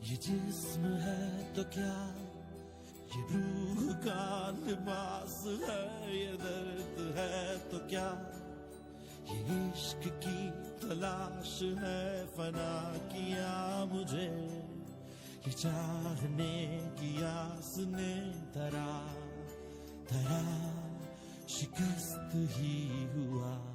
ये जिस्म है तो क्या, ये रूह का लिबास है, ये दर्द है तो क्या, ये इश्क की तलाश है, फना किया मुझे ये चाहने की आस ने धरा शिकस्त ही हुआ।